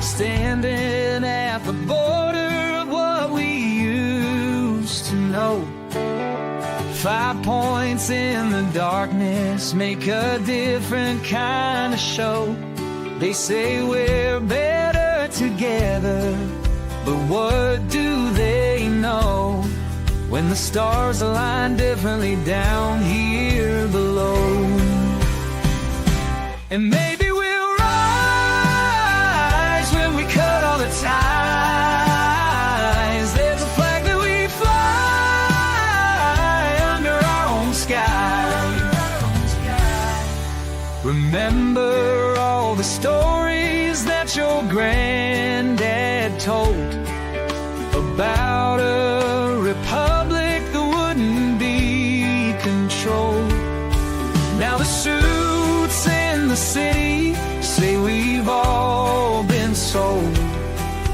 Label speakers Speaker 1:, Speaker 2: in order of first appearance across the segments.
Speaker 1: standing at the border of what we used to know. 5 points in the darkness make a different kind of show. They say we're better together, but what do they know when the stars align differently down here below? And maybe we'll rise when we cut all the ties. There's a flag that we fly under our own sky. Remember all the stories that your granddad told about a republic that wouldn't be controlled. Now the suits in the city say we've all been sold,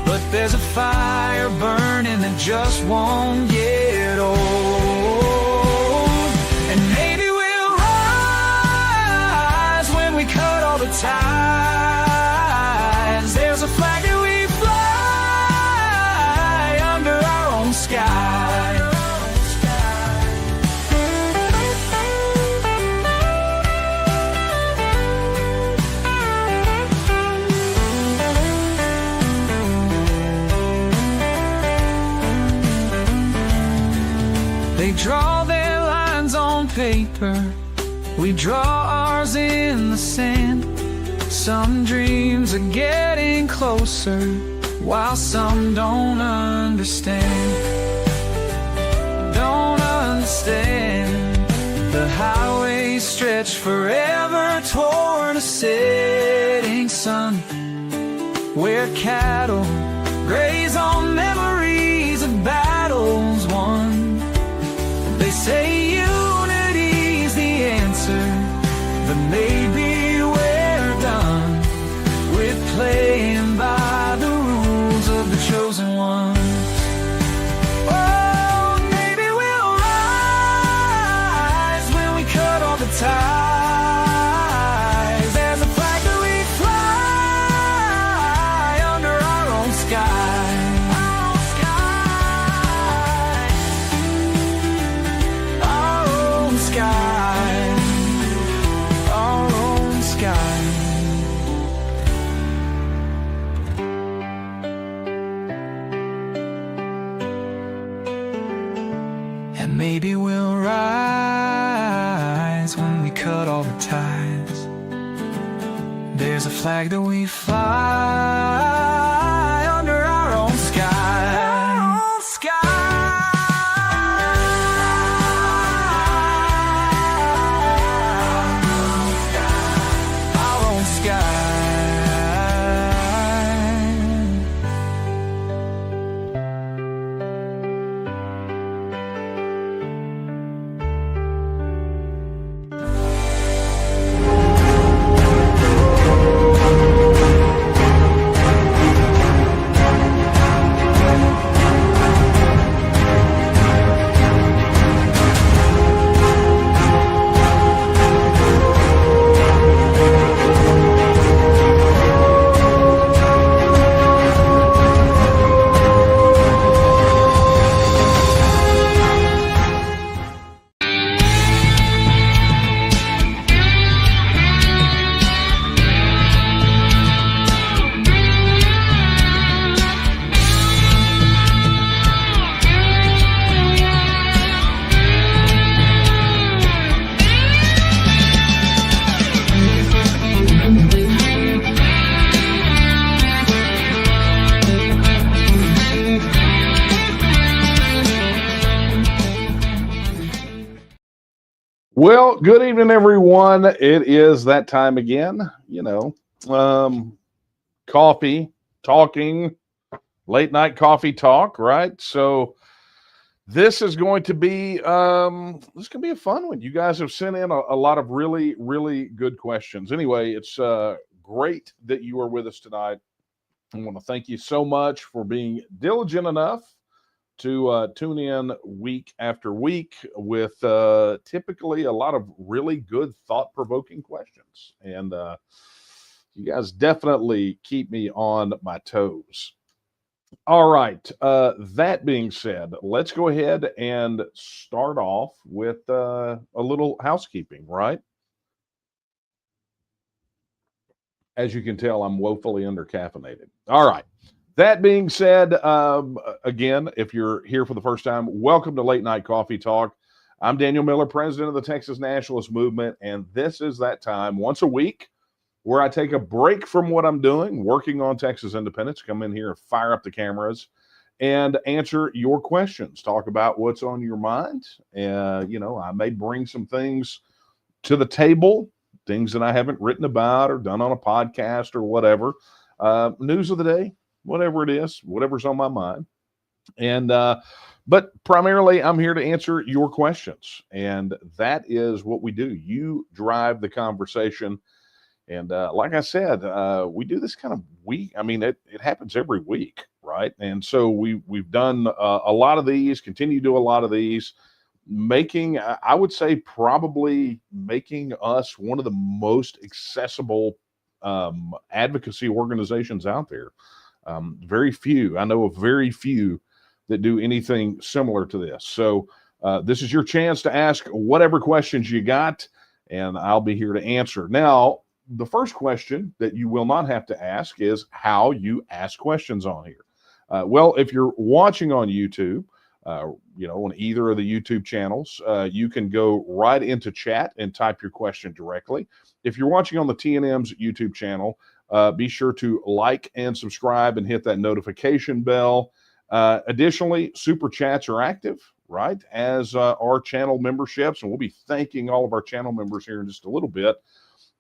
Speaker 1: but there's a fire burning that just won't get old. And maybe we'll rise when we cut all the ties. There's a flag that we fly under our own sky. They draw their lines on paper, we draw ours in the sand. Some dreams are getting closer, while some don't understand. Don't understand. The highway stretched forever toward a setting sun, where cattle graze on memories of battles won. They say unity's the answer, but maybe we're done with playing by the rules of the chosen ones. Oh, maybe we'll rise when we cut all the ties. There's a flag that we fly under our own sky. And maybe we'll rise when we cut all the ties. There's a flag that we fly under our own sky. Our own sky. Our own sky.
Speaker 2: Well, good evening, everyone. It is that time again, coffee, talking, late night coffee talk, right? So this is going to be a fun one. You guys have sent in a lot of really, really good questions. Anyway, it's great that you are with us tonight. I want to thank you so much for being diligent enough to tune in week after week with typically a lot of really good thought-provoking questions. And You guys definitely keep me on my toes. All right. That being said, let's go ahead and start off with a little housekeeping, right? As you can tell, I'm woefully undercaffeinated. All right. That being said, again, if you're here for the first time, welcome to Late Night Coffee Talk. I'm Daniel Miller, president of the Texas Nationalist Movement, and this is that time once a week where I take a break from what I'm doing, working on Texas independence, come in here and fire up the cameras and answer your questions, talk about what's on your mind. I may bring some things to the table, things that I haven't written about or done on a podcast or whatever, news of the day, whatever it is, whatever's on my mind. And, but primarily, I'm here to answer your questions. And that is what we do. You drive the conversation. And like I said, we do this kind of week. I mean, it happens every week, right? And so we've done a lot of these, continue to do a lot of these, making, I would say, probably making us one of the most accessible advocacy organizations out there. Very few, I know of very few that do anything similar to this. So this is your chance to ask whatever questions you got, and I'll be here to answer. Now, the first question that you will not have to ask is how you ask questions on here. Well, if you're watching on YouTube, on either of the YouTube channels, you can go right into chat and type your question directly. If you're watching on the TNM's YouTube channel, be sure to like and subscribe and hit that notification bell. Additionally, super chats are active, right, as our channel memberships, and we'll be thanking all of our channel members here in just a little bit.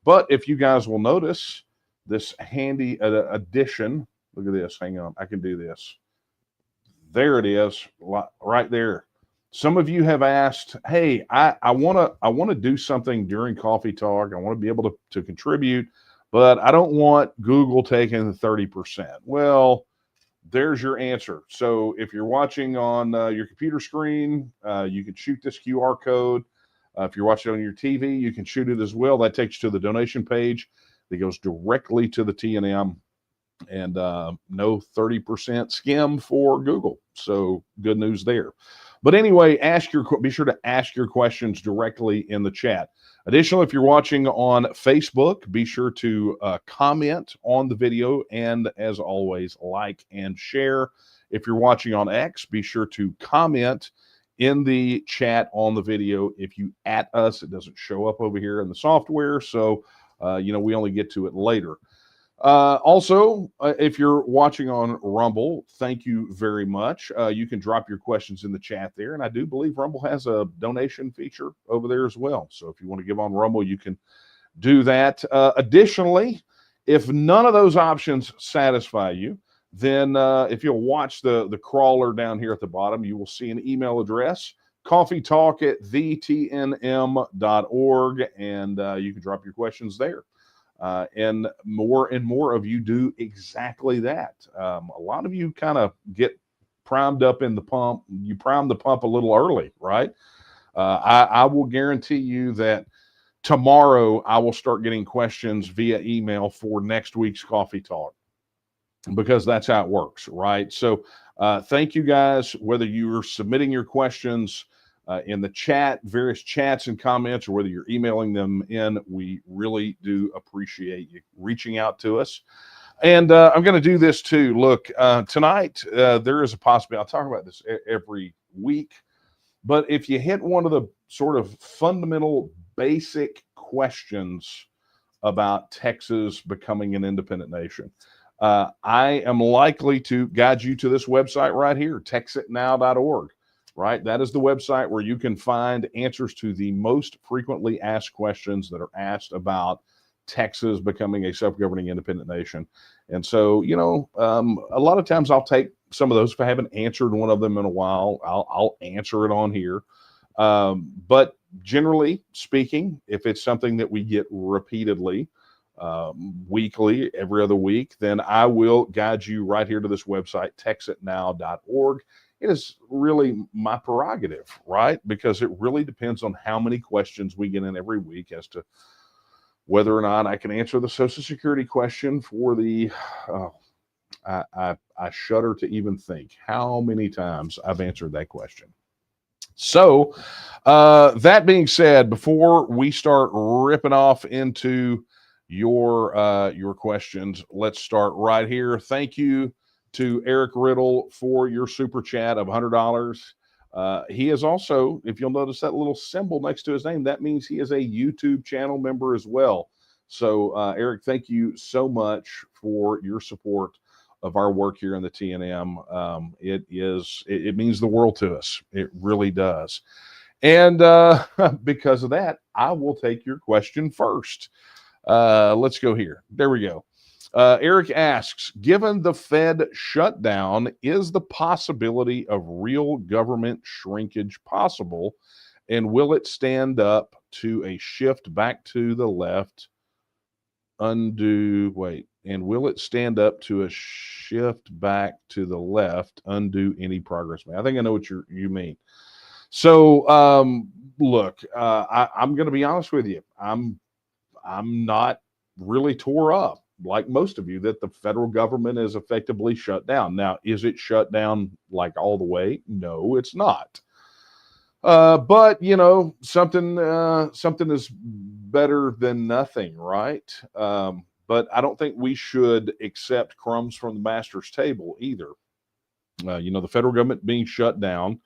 Speaker 2: But if you guys will notice this handy addition, look at this. Hang on, I can do this. There it is, right there. Some of you have asked, hey, I want to do something during Coffee Talk. I want to be able to contribute, but I don't want Google taking the 30%. Well, there's your answer. So if you're watching on your computer screen, you can shoot this QR code. If you're watching on your TV, you can shoot it as well. That takes you to the donation page that goes directly to the TNM, and no 30% skim for Google. So good news there. But anyway, be sure to ask your questions directly in the chat. Additionally, if you're watching on Facebook, be sure to comment on the video, and as always, like and share. If you're watching on X, be sure to comment in the chat on the video. If you at us, it doesn't show up over here in the software, so we only get to it later. Also, if you're watching on Rumble, thank you very much. You can drop your questions in the chat there, and I do believe Rumble has a donation feature over there as well. So if you want to give on Rumble, you can do that. Additionally, if none of those options satisfy you, then if you'll watch the crawler down here at the bottom, you will see an email address, coffeetalk@thetnm.org, and you can drop your questions there. And more of you do exactly that. A lot of you kind of get primed up in the pump. You prime the pump a little early, right? I will guarantee you that tomorrow I will start getting questions via email for next week's Coffee Talk, because that's how it works, right? So thank you guys, whether you're submitting your questions in the chat, various chats and comments, or whether you're emailing them in. We really do appreciate you reaching out to us. And I'm going to do this too. Look, tonight, there is a possibility. I'll talk about this every week. But if you hit one of the sort of fundamental basic questions about Texas becoming an independent nation, I am likely to guide you to this website right here, TEXITnow.org, right? That is the website where you can find answers to the most frequently asked questions that are asked about Texas becoming a self-governing independent nation. And so, a lot of times I'll take some of those. If I haven't answered one of them in a while, I'll answer it on here. But generally speaking, if it's something that we get repeatedly, weekly, every other week, then I will guide you right here to this website, texitnow.org. It is really my prerogative, right? Because it really depends on how many questions we get in every week as to whether or not I can answer the Social Security question for the, I shudder to even think how many times I've answered that question. So, that being said, before we start ripping off into your questions, let's start right here. Thank you to Eric Riddle for your super chat of $100. He is also, if you'll notice that little symbol next to his name, that means he is a YouTube channel member as well. So, Eric, thank you so much for your support of our work here in the TNM. It means the world to us. It really does. And because of that, I will take your question first. Let's go here. There we go. Eric asks, given the Fed shutdown, is the possibility of real government shrinkage possible? And will it stand up to a shift back to the left? And will it stand up to a shift back to the left, undo any progress made? I think I know what you mean. So, look, I'm going to be honest with you. I'm not really tore up like most of you that the federal government is effectively shut down. Now, is it shut down like all the way? No, it's not. But you know, something is better than nothing, right? But I don't think we should accept crumbs from the master's table either. You know, the federal government being shut down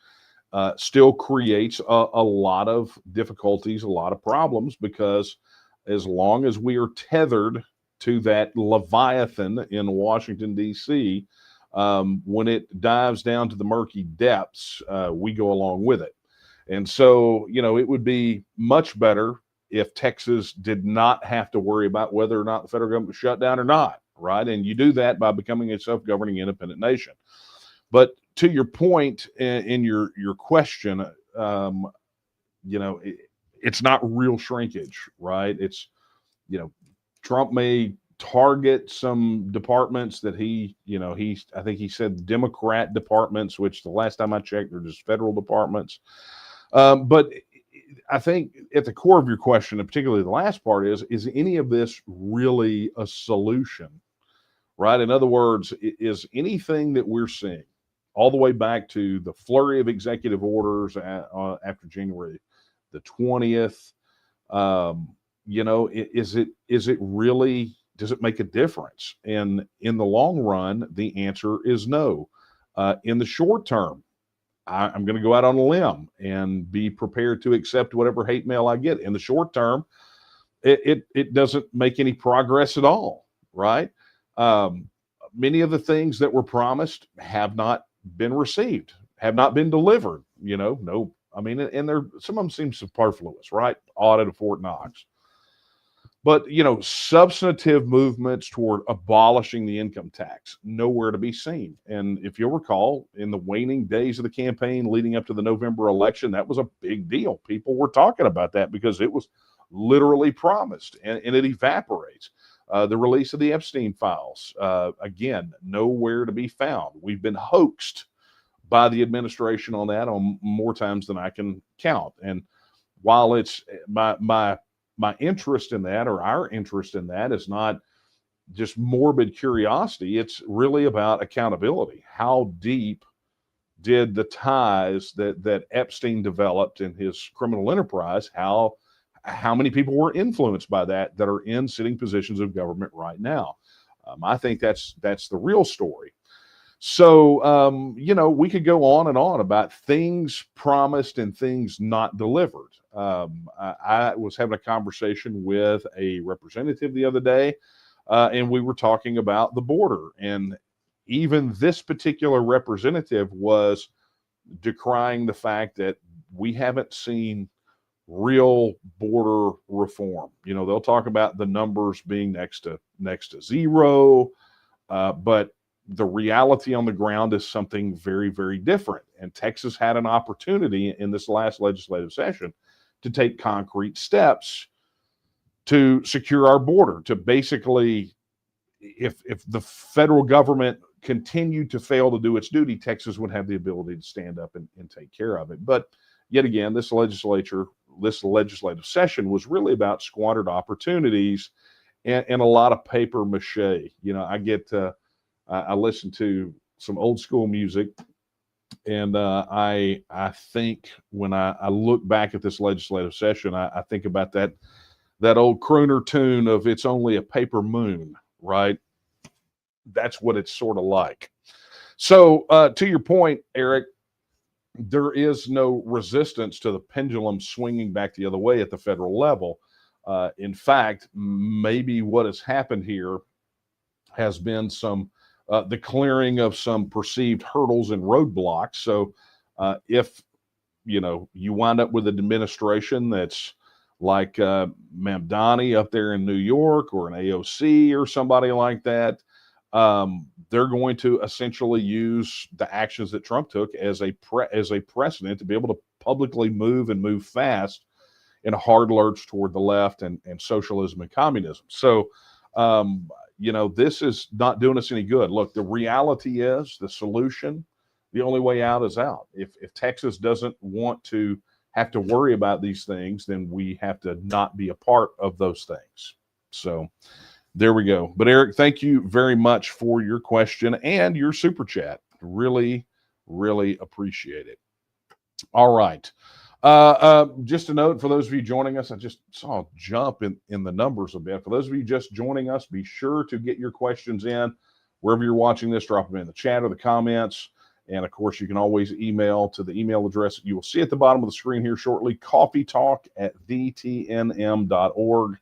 Speaker 2: still creates a lot of difficulties, a lot of problems, because as long as we are tethered to that Leviathan in Washington, D.C., when it dives down to the murky depths, we go along with it. And so, you know, it would be much better if Texas did not have to worry about whether or not the federal government was shut down or not, right? And you do that by becoming a self-governing independent nation. But to your point in your question, you know, it's not real shrinkage, right? It's, you know, Trump may target some departments that I think he said Democrat departments, which the last time I checked, they're just federal departments. But I think at the core of your question, and particularly the last part, is any of this really a solution, right? In other words, is anything that we're seeing all the way back to the flurry of executive orders after January the 20th, you know, is it really, does it make a difference? And in the long run, the answer is no. In the short term, I'm going to go out on a limb and be prepared to accept whatever hate mail I get. In the short term, it doesn't make any progress at all, right? Many of the things that were promised have not been received, have not been delivered. You know, no, I mean, and some of them seem superfluous, right? Audit of Fort Knox. But, you know, substantive movements toward abolishing the income tax, nowhere to be seen. And if you'll recall, in the waning days of the campaign leading up to the November election, that was a big deal. People were talking about that because it was literally promised, and it evaporates. The release of the Epstein files, again, nowhere to be found. We've been hoaxed by the administration on that on more times than I can count. And while it's my interest in that, or our interest in that, is not just morbid curiosity. It's really about accountability. How deep did the ties that Epstein developed in his criminal enterprise, how many people were influenced by that are in sitting positions of government right now? I think that's the real story. So, you know, we could go on and on about things promised and things not delivered. I was having a conversation with a representative the other day, and we were talking about the border. And even this particular representative was decrying the fact that we haven't seen real border reform. You know, they'll talk about the numbers being next to zero, but the reality on the ground is something very, very different. And Texas had an opportunity in this last legislative session to take concrete steps to secure our border, to basically, if the federal government continued to fail to do its duty, Texas would have the ability to stand up and take care of it. But yet again, this legislature this legislative session was really about squandered opportunities and a lot of paper mache. You know, I listen to some old school music, and I think when I look back at this legislative session, I think about that old crooner tune of "It's Only a Paper Moon," right? That's what it's sort of like. So to your point, Eric, there is no resistance to the pendulum swinging back the other way at the federal level. In fact, maybe what has happened here has been the clearing of some perceived hurdles and roadblocks. So if you wind up with an administration that's like Mamdani up there in New York, or an AOC or somebody like that, they're going to essentially use the actions that Trump took as a precedent to be able to publicly move fast in a hard lurch toward the left and socialism and communism. So, this is not doing us any good. Look, the reality is the solution, the only way out is out. If Texas doesn't want to have to worry about these things, then we have to not be a part of those things. So there we go. But Eric, thank you very much for your question and your super chat. Really, really appreciate it. All right. Just a note for those of you joining us, I just saw a jump in the numbers a bit. For those of you just joining us, be sure to get your questions in wherever you're watching this. Drop them in the chat or the comments. And of course, you can always email to the email address that you will see at the bottom of the screen here shortly, coffeetalk@thetnm.org.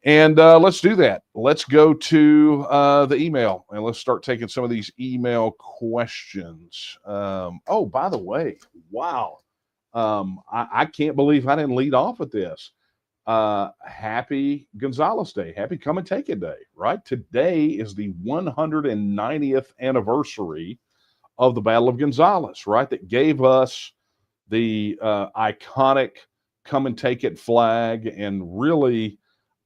Speaker 2: And let's do that. Let's go to the email, and let's start taking some of these email questions. By the way, wow. I can't believe I didn't lead off with this. Happy Gonzales Day. Happy Come and Take It Day, right? Today is the 190th anniversary of the Battle of Gonzales, right? That gave us the iconic Come and Take It flag, and really,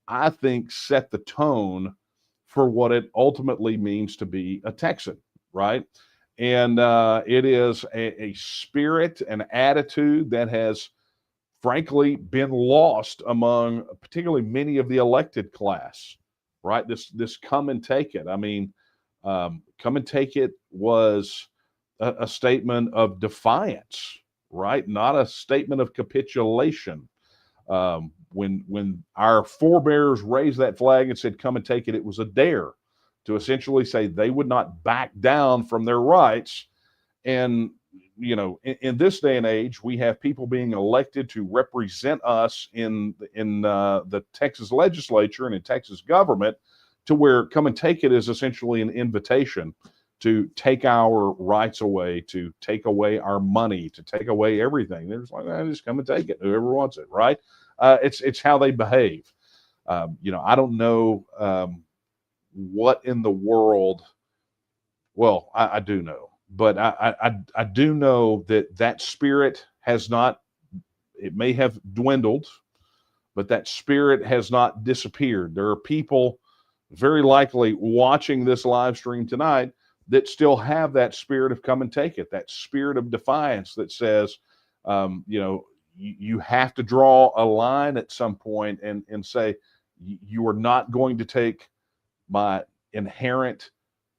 Speaker 2: I think, set the tone for what it ultimately means to be a Texan, right? And it is a spirit and attitude that has, frankly, been lost among particularly many of the elected class, right? This come and take it. I mean, come and take it was a statement of defiance, right? Not a statement of capitulation. When our forebears raised that flag and said, "Come and take it," it was a dare to essentially say they would not back down from their rights. And, in this day and age, we have people being elected to represent us in the Texas legislature and in Texas government, to where come and take it is essentially an invitation to take our rights away, to take away our money, to take away everything. They're just like, just come and take it. Whoever wants it, right? It's how they behave. I don't know what in the world. Well, I do know, but I do know that spirit has not. It may have dwindled, but that spirit has not disappeared. There are people very likely watching this live stream tonight that still have that spirit of come and take it, that spirit of defiance that says, you have to draw a line at some point and say, you are not going to take my inherent,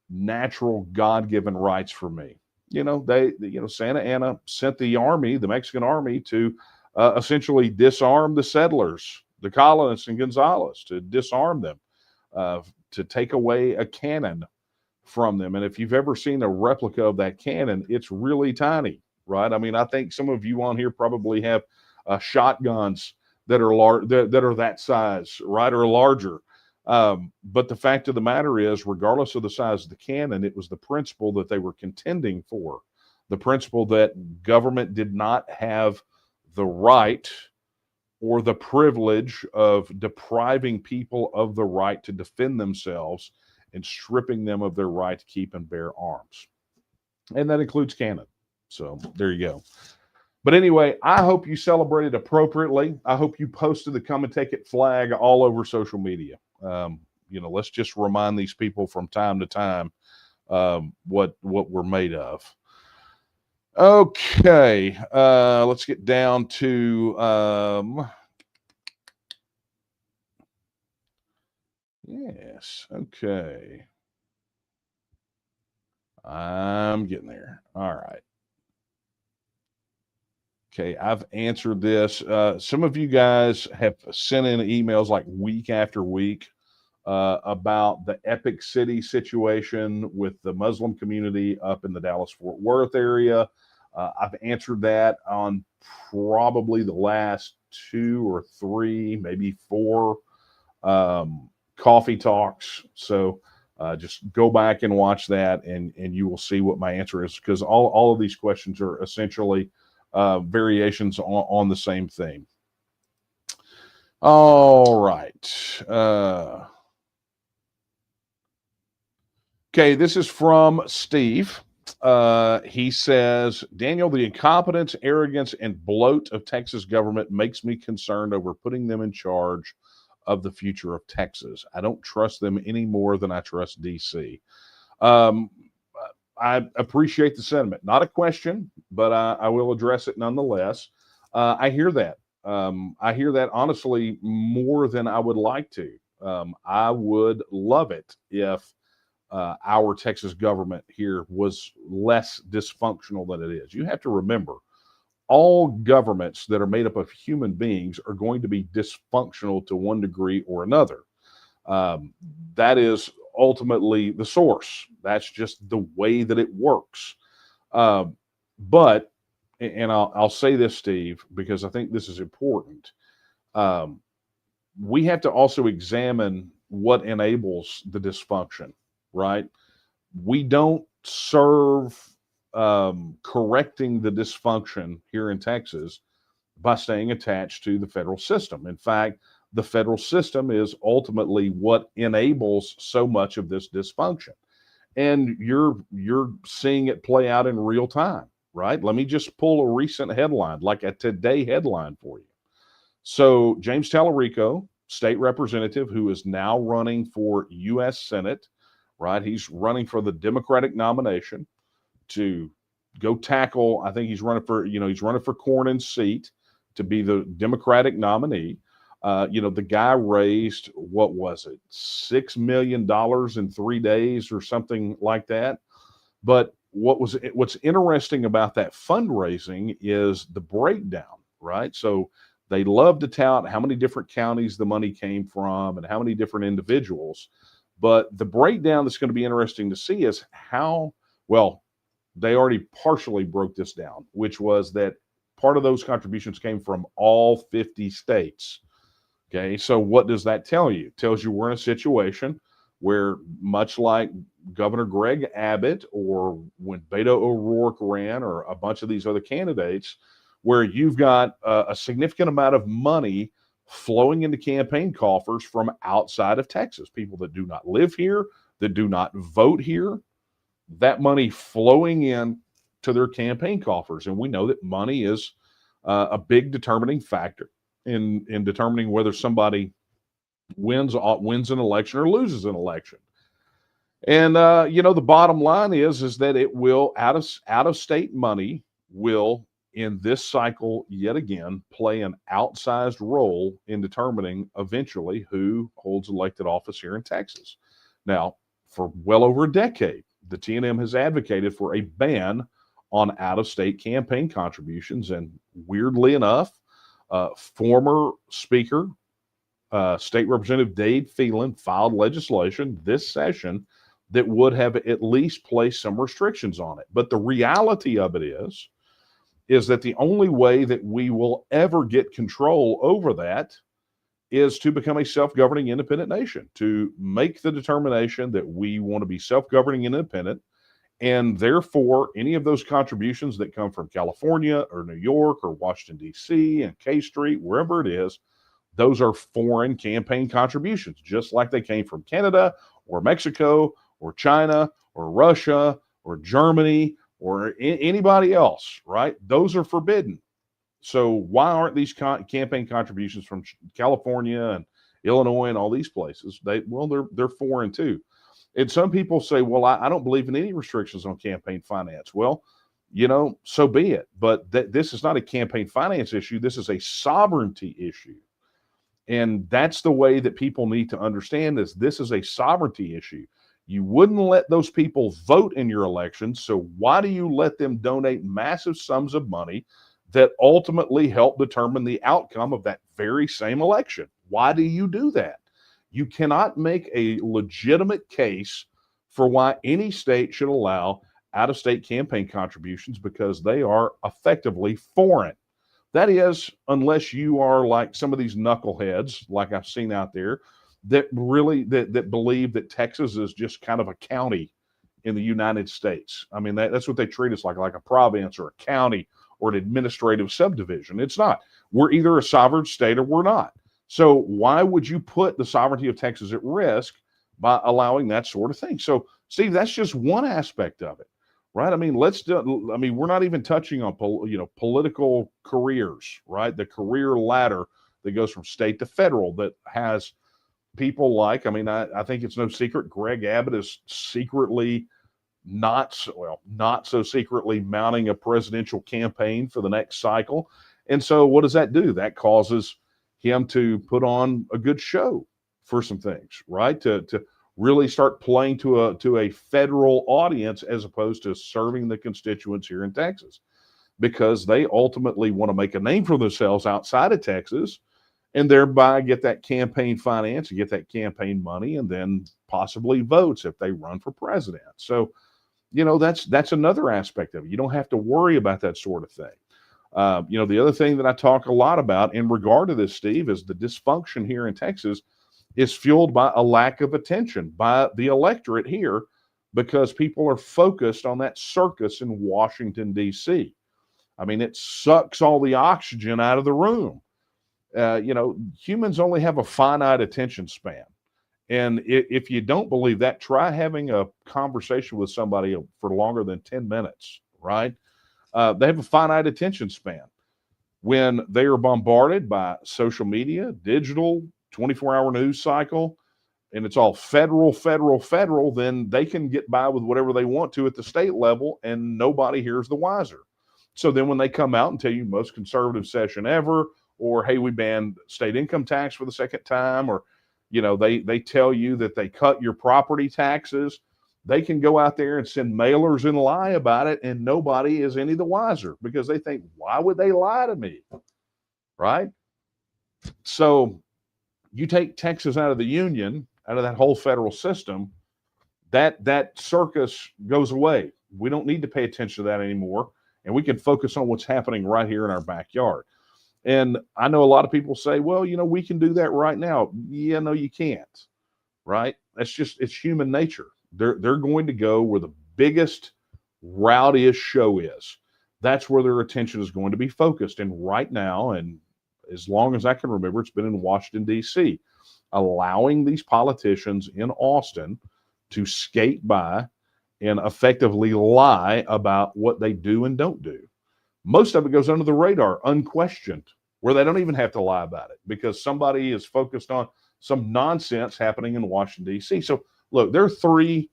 Speaker 2: natural, God-given rights from me. Santa Anna sent the Mexican army, to essentially disarm the settlers, the colonists in Gonzales, to disarm them, to take away a cannon from them. And if you've ever seen a replica of that cannon, it's really tiny, right? I mean, I think some of you on here probably have shotguns that are that are that size, right, or larger. But the fact of the matter is, regardless of the size of the cannon, it was the principle that they were contending for, the principle that government did not have the right or the privilege of depriving people of the right to defend themselves and stripping them of their right to keep and bear arms. And that includes cannon. So there you go. But anyway, I hope you celebrated appropriately. I hope you posted the come and take it flag all over social media. Let's just remind these people from time to time what we're made of. Okay, let's get down to yes. Okay, I'm getting there. All right. Okay, I've answered this. Some of you guys have sent in emails like week after week about the Epic City situation with the Muslim community up in the Dallas Fort Worth area. I've answered that on probably the last two or three, maybe four coffee talks. So just go back and watch that, and you will see what my answer is, because all of these questions are essentially variations on the same thing. All right. Okay, this is from Steve. He says, Daniel, the incompetence, arrogance, and bloat of Texas government makes me concerned over putting them in charge of the future of Texas. I don't trust them any more than I trust DC. Um, I appreciate the sentiment. Not a question, but I will address it nonetheless. I hear that. I hear that honestly more than I would like to. I would love it if our Texas government here was less dysfunctional than it is. You have to remember, all governments that are made up of human beings are going to be dysfunctional to one degree or another. Um, that is ultimately the source. That's just the way that it works. Um, but, and I'll say this, Steve, because I think this is important. Um, we have to also examine what enables the dysfunction, right? We don't serve correcting the dysfunction here in Texas by staying attached to the federal system. In fact, the federal system is ultimately what enables so much of this dysfunction. And you're seeing it play out in real time, right? Let me just pull a recent headline, like a today headline for you. So James Tallarico, state representative who is now running for U.S. Senate, right? He's running for the Democratic nomination to go tackle. I think he's running for, he's running for Cornyn's seat to be the Democratic nominee. The guy raised, what was it, $6 million in 3 days or something like that. But what's interesting about that fundraising is the breakdown, right? So they love to tout how many different counties the money came from and how many different individuals. But the breakdown that's going to be interesting to see is how well they already partially broke this down, which was that part of those contributions came from all 50 states. Okay, so what does that tell you? It tells you we're in a situation where, much like Governor Greg Abbott or when Beto O'Rourke ran, or a bunch of these other candidates, where you've got a significant amount of money flowing into campaign coffers from outside of Texas, people that do not live here, that do not vote here, that money flowing in to their campaign coffers. And we know that money is a big determining factor in determining whether somebody wins an election or loses an election. And the bottom line is that it will, out of state money will, in this cycle yet again, play an outsized role in determining eventually who holds elected office here in Texas. Now, for well over a decade, the TNM has advocated for a ban on out-of-state campaign contributions, and weirdly enough, former Speaker, State Representative Dade Phelan, filed legislation this session that would have at least placed some restrictions on it. But the reality of it is that the only way that we will ever get control over that is to become a self-governing independent nation, to make the determination that we want to be self-governing and independent. And therefore, any of those contributions that come from California or New York or Washington, D.C. and K Street, wherever it is, those are foreign campaign contributions, just like they came from Canada or Mexico or China or Russia or Germany or anybody else, right? Those are forbidden. So why aren't these campaign contributions from California and Illinois and all these places? They're foreign too. And some people say, well, I don't believe in any restrictions on campaign finance. Well, so be it. But this is not a campaign finance issue. This is a sovereignty issue. And that's the way that people need to understand this. This is a sovereignty issue. You wouldn't let those people vote in your elections. So why do you let them donate massive sums of money that ultimately help determine the outcome of that very same election? Why do you do that? You cannot make a legitimate case for why any state should allow out-of-state campaign contributions, because they are effectively foreign. That is, unless you are like some of these knuckleheads, like I've seen out there, that really that believe that Texas is just kind of a county in the United States. I mean, that's what they treat us like a province or a county or an administrative subdivision. It's not. We're either a sovereign state or we're not. So why would you put the sovereignty of Texas at risk by allowing that sort of thing? So, Steve, that's just one aspect of it, right? I mean, we're not even touching on political careers, right? The career ladder that goes from state to federal that has people like, I think it's no secret, Greg Abbott is secretly not so secretly mounting a presidential campaign for the next cycle. And so what does that do? That causes him to put on a good show for some things, right? To really start playing to a federal audience as opposed to serving the constituents here in Texas, because they ultimately want to make a name for themselves outside of Texas and thereby get that campaign finance and get that campaign money and then possibly votes if they run for president. So, that's another aspect of it. You don't have to worry about that sort of thing. The other thing that I talk a lot about in regard to this, Steve, is the dysfunction here in Texas is fueled by a lack of attention by the electorate here, because people are focused on that circus in Washington, D.C. I mean, it sucks all the oxygen out of the room. Humans only have a finite attention span. And if you don't believe that, try having a conversation with somebody for longer than 10 minutes, right? They have a finite attention span. When they are bombarded by social media, digital, 24-hour news cycle, and it's all federal, then they can get by with whatever they want to at the state level, and nobody hears the wiser. So then when they come out and tell you most conservative session ever, or, hey, we banned state income tax for the second time, or, they tell you that they cut your property taxes, they can go out there and send mailers and lie about it, and nobody is any the wiser, because they think, why would they lie to me, right? So you take Texas out of the union, out of that whole federal system, that circus goes away. We don't need to pay attention to that anymore, and we can focus on what's happening right here in our backyard. And I know a lot of people say, well, we can do that right now. Yeah, no, you can't, right? It's human nature. They're going to go where the biggest, rowdiest show is. That's where their attention is going to be focused. And right now, and as long as I can remember, it's been in Washington, D.C., allowing these politicians in Austin to skate by and effectively lie about what they do and don't do. Most of it goes under the radar, unquestioned, where they don't even have to lie about it because somebody is focused on some nonsense happening in Washington, D.C. So, look, there are three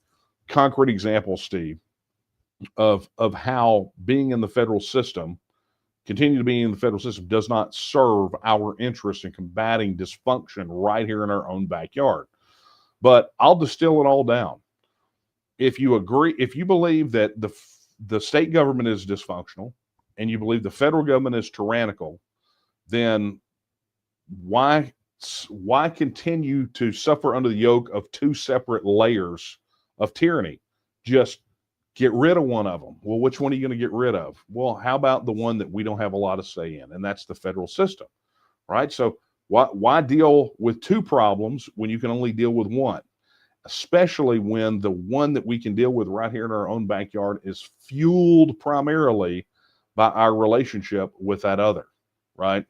Speaker 2: concrete examples, Steve, of how being in the federal system, continue to be in the federal system, does not serve our interest in combating dysfunction right here in our own backyard. But I'll distill it all down. If you believe that the state government is dysfunctional and you believe the federal government is tyrannical, then why continue to suffer under the yoke of two separate layers of tyranny? Just get rid of one of them. Well, which one are you going to get rid of? Well, how about the one that we don't have a lot of say in, and that's the federal system, right? So why deal with two problems when you can only deal with one? Especially when the one that we can deal with right here in our own backyard is fueled primarily by our relationship with that other, right?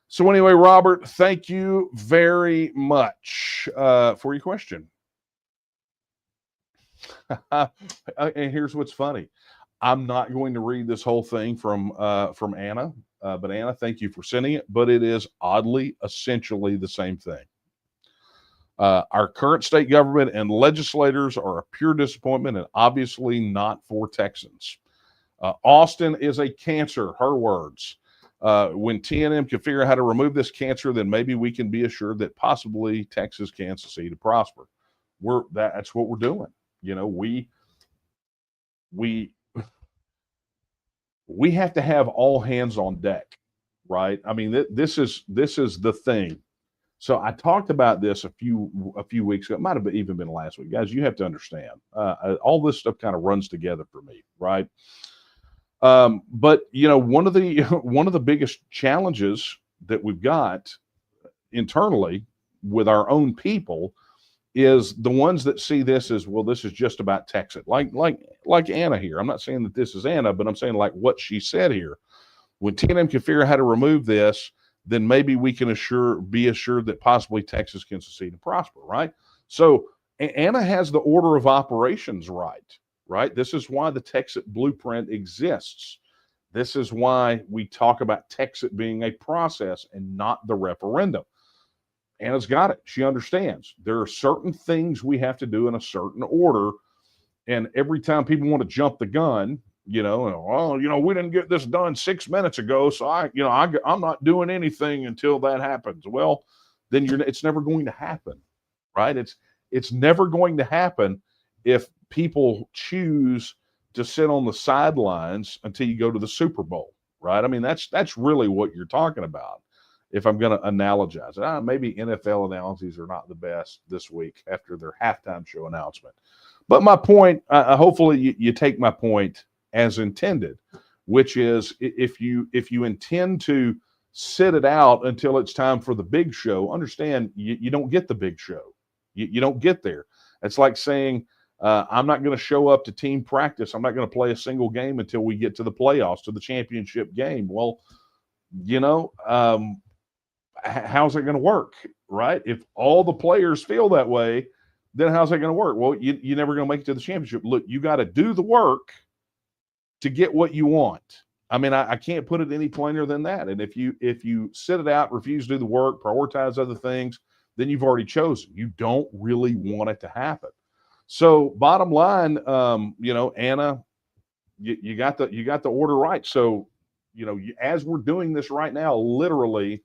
Speaker 2: So anyway, Robert, thank you very much for your question. And here's what's funny. I'm not going to read this whole thing from Anna, but Anna, thank you for sending it. But it is oddly, essentially the same thing. Our current state government and legislators are a pure disappointment and obviously not for Texans. Austin is a cancer, her words. When TNM can figure out how to remove this cancer, then maybe we can be assured that possibly Texas can succeed to prosper. That's what we're doing. You know, we have to have all hands on deck, right? I mean, this is the thing. So I talked about this a few weeks ago. It might have even been last week, guys. You have to understand, all this stuff kind of runs together for me, right? But you know, one of the biggest challenges that we've got internally with our own people is the ones that see this as, well, this is just about TEXIT. Like Anna here. I'm not saying that this is Anna, but I'm saying like what she said here. When TNM can figure out how to remove this, then maybe we can be assured that possibly Texas can succeed and prosper, right? So Anna has the order of operations right? This is why the TEXIT blueprint exists. This is why we talk about TEXIT being a process and not the referendum. Anna's got it. She understands. There are certain things we have to do in a certain order. And every time people want to jump the gun, you know, well, you know, we didn't get this done 6 minutes ago, so I'm not doing anything until that happens. Well, then it's never going to happen, right? It's never going to happen if people choose to sit on the sidelines until you go to the Super Bowl, right? I mean, that's really what you're talking about. If I'm going to analogize it, maybe NFL analogies are not the best this week after their halftime show announcement. But my point, hopefully you take my point as intended, which is if you intend to sit it out until it's time for the big show, understand you don't get the big show. You don't get there. It's like saying, I'm not going to show up to team practice. I'm not going to play a single game until we get to the playoffs, to the championship game. Well, you know, how's it going to work, right? If all the players feel that way, then how's that going to work? Well, you're never going to make it to the championship. Look, you got to do the work to get what you want. I mean, I can't put it any plainer than that. And if you sit it out, refuse to do the work, prioritize other things, then you've already chosen. You don't really want it to happen. So bottom line, you know, Anna, you got the order right. So, you know, as we're doing this right now, literally,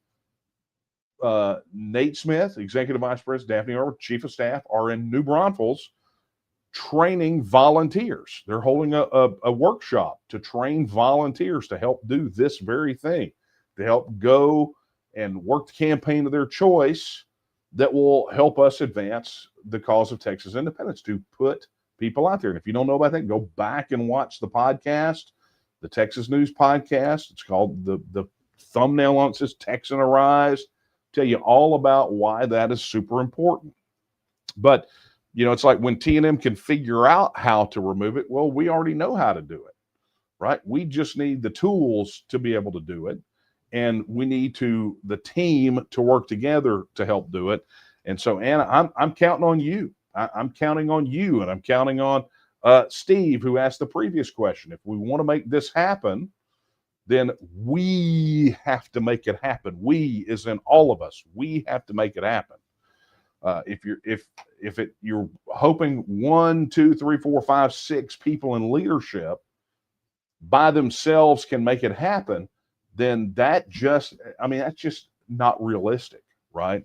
Speaker 2: Nate Smith, Executive Vice President, Daphne Irwin, Chief of Staff, are in New Braunfels training volunteers. They're holding a workshop to train volunteers to help do this very thing, to help go and work the campaign of their choice that will help us advance the cause of Texas independence, to put people out there. And if you don't know about that, go back and watch the podcast, the Texas News podcast. It's called, the thumbnail on it says Texan Arise. Tell you all about why that is super important. But, you know, it's like when TNM can figure out how to remove it, well, we already know how to do it, right? We just need the tools to be able to do it. And we need the team to work together to help do it. And so, Anna, I'm counting on you. I'm counting on you, and I'm counting on Steve, who asked the previous question. If we want to make this happen, then we have to make it happen. We is in all of us. We have to make it happen. If you're hoping 1, 2, 3, 4, 5, 6 people in leadership by themselves can make it happen, then that's just not realistic, right?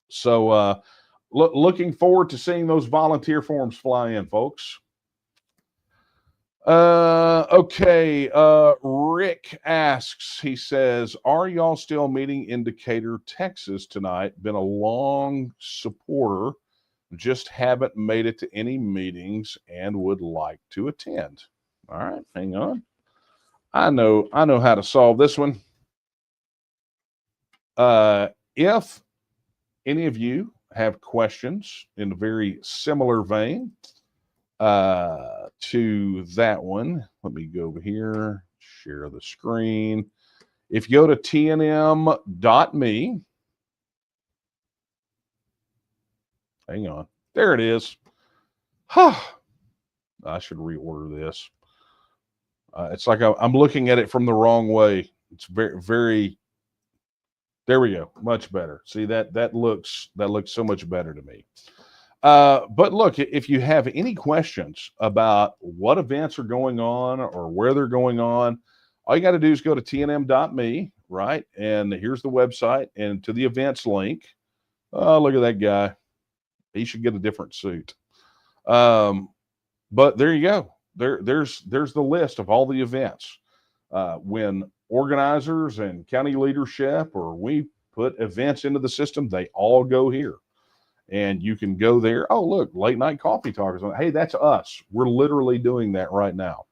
Speaker 2: So looking forward to seeing those volunteer forms fly in, folks. Okay. Rick asks, he says, are y'all still meeting in Decatur, Texas tonight? Been a long supporter, just haven't made it to any meetings and would like to attend. All right, hang on. I know how to solve this one. If any of you have questions in a very similar vein to that one, let me go over here, share the screen. If you go to tnm.me, hang on, there it is. I should reorder this. It's like I'm looking at it from the wrong way. It's very, very, there we go. Much better. See, that looks so much better to me. But look, if you have any questions about what events are going on or where they're going on, all you got to do is go to tnm.me, right? And here's the website and to the events link. Oh, look at that guy. He should get a different suit. But there you go. There's the list of all the events. When organizers and county leadership or we put events into the system, they all go here. And you can go there. Oh, look, late night coffee talkers. Hey, that's us. We're literally doing that right now.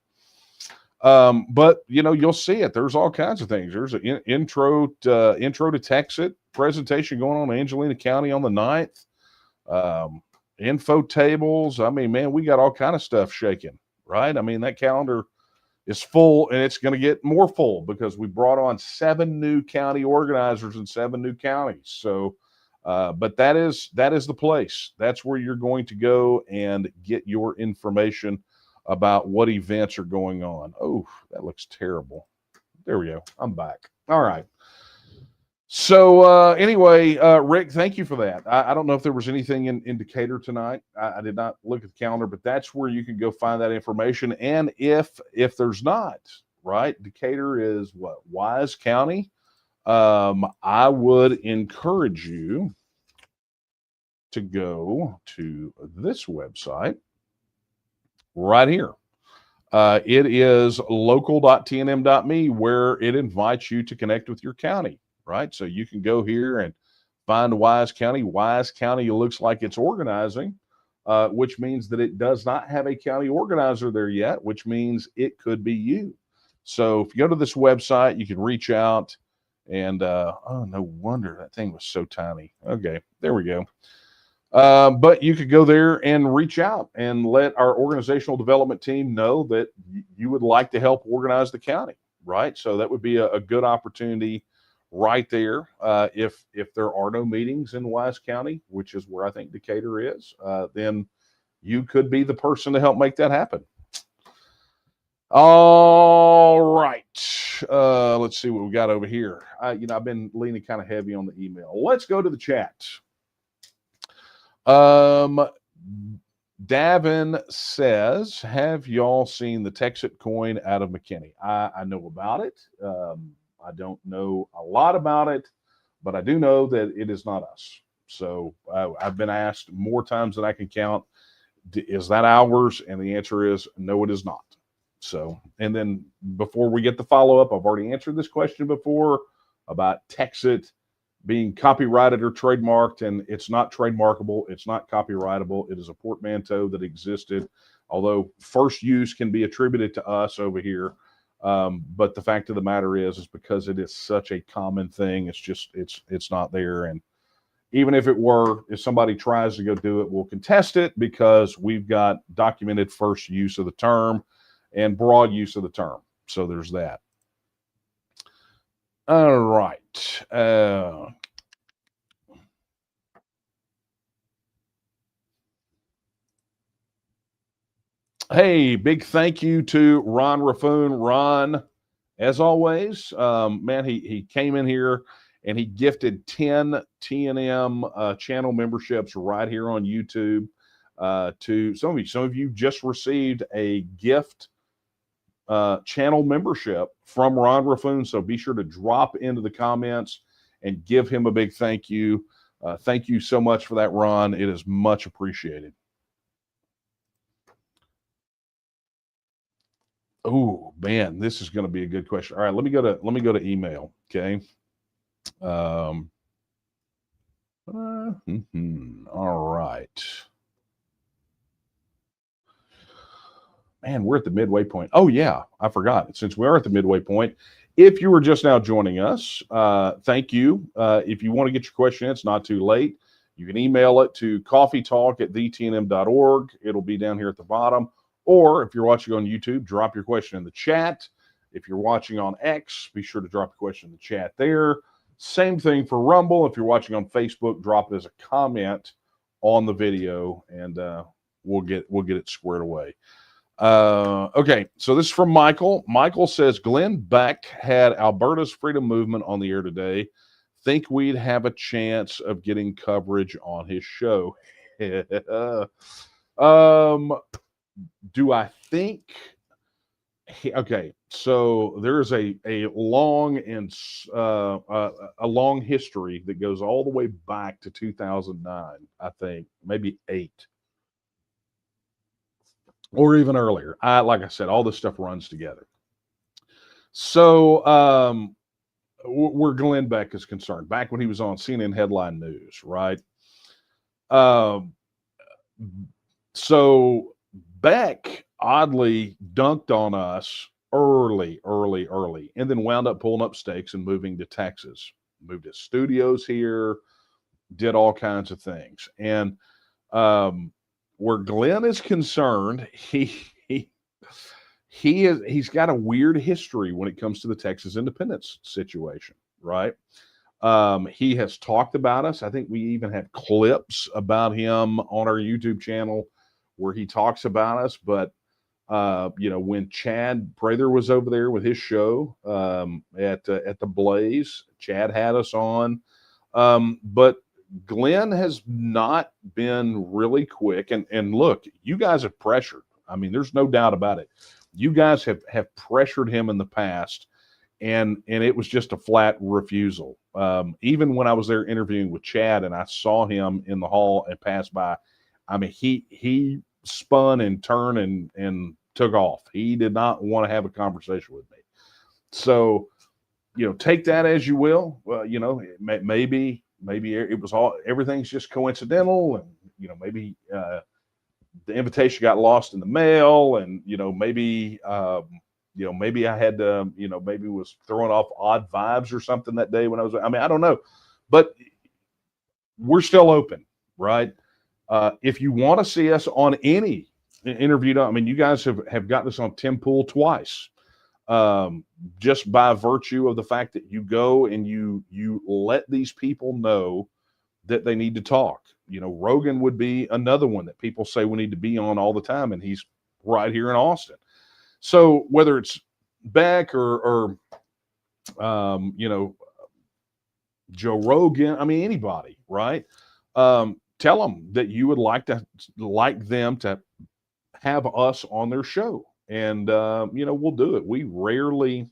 Speaker 2: But you'll see it. There's all kinds of things. There's an intro to TEXIT presentation going on in Angelina County on the 9th. Info tables. I mean, man, we got all kind of stuff shaking, right? I mean, that calendar is full, and it's going to get more full because we brought on 7 new county organizers in 7 new counties. So, but that is the place. That's where you're going to go and get your information about what events are going on. Oh, that looks terrible. There we go. I'm back. All right. So anyway, Rick, thank you for that. I don't know if there was anything in Decatur tonight. I did not look at the calendar, but that's where you can go find that information. And if there's not, right, Decatur is what, Wise County. I would encourage you to go to this website right here. It is local.tnm.me, where it invites you to connect with your county, right? So you can go here and find Wise County. Wise County looks like it's organizing, which means that it does not have a county organizer there yet, which means it could be you. So if you go to this website, you can reach out and, oh, no wonder that thing was so tiny. Okay, there we go. But you could go there and reach out and let our organizational development team know that you would like to help organize the county, right? So that would be a good opportunity right there. If there are no meetings in Wise County, which is where I think Decatur is, then you could be the person to help make that happen. All right. Let's see what we got over here. I've been leaning kind of heavy on the email. Let's go to the chat. Davin says, have y'all seen the TEXIT coin out of McKinney? I know about it. I don't know a lot about it, but I do know that it is not us. So I've been asked more times than I can count, is that ours? And the answer is no, it is not. So, and then before we get the follow-up, I've already answered this question before about TEXIT being copyrighted or trademarked, and it's not trademarkable. It's not copyrightable. It is a portmanteau that existed, although first use can be attributed to us over here. But the fact of the matter is because it is such a common thing, it's not there. And even if it were, if somebody tries to go do it, we'll contest it because we've got documented first use of the term and broad use of the term. So there's that. All right. Hey, big thank you to Ron Raffoon. Ron, as always, man, he came in here and he gifted 10 TNM channel memberships right here on YouTube to some of you. Some of you just received a gift channel membership from Ron Raffoon. So be sure to drop into the comments and give him a big thank you. Thank you so much for that, Ron. It is much appreciated. Oh man, this is going to be a good question. All right, let me go to email. Okay. All right. Man, we're at the midway point. Oh yeah, I forgot. Since we are at the midway point, if you were just now joining us, thank you. If you want to get your question in, it's not too late. You can email it to coffeetalk@thetnm.org. It'll be down here at the bottom. Or if you're watching on YouTube, drop your question in the chat. If you're watching on X, be sure to drop your question in the chat there. Same thing for Rumble. If you're watching on Facebook, drop it as a comment on the video, and we'll get it squared away. Okay, so this is from Michael. Michael says, Glenn Beck had Alberta's freedom movement on the air today. Think we'd have a chance of getting coverage on his show. Do I think? Okay, so there's a long and a long history that goes all the way back to 2009. I think maybe 8 or even earlier. Like I said, all this stuff runs together. So where Glenn Beck is concerned, back when he was on CNN Headline News, right? Um, so Beck oddly dunked on us early, and then wound up pulling up stakes and moving to Texas. Moved his studios here, did all kinds of things. And where Glenn is concerned, he's got a weird history when it comes to the Texas independence situation, right? He has talked about us. I think we even have clips about him on our YouTube channel where he talks about us. But when Chad Prather was over there with his show at the Blaze, Chad had us on. But Glenn has not been really quick. And look, you guys have pressured. I mean, there's no doubt about it. You guys have pressured him in the past, and it was just a flat refusal. Even when I was there interviewing with Chad and I saw him in the hall and passed by, I mean, he spun and turned and took off. He did not want to have a conversation with me. So, take that as you will. Maybe it was everything's just coincidental, and maybe the invitation got lost in the mail, and maybe maybe I had to, maybe was throwing off odd vibes or something that day when I was. I mean, I don't know, but we're still open, right? If you want to see us on any interview, I mean, you guys have gotten us on Tim Pool twice, just by virtue of the fact that you go and you let these people know that they need to talk. Rogan would be another one that people say we need to be on all the time, and he's right here in Austin. So whether it's Beck or Joe Rogan, I mean, anybody, right? Tell them that you would like them to have us on their show, and we'll do it. We rarely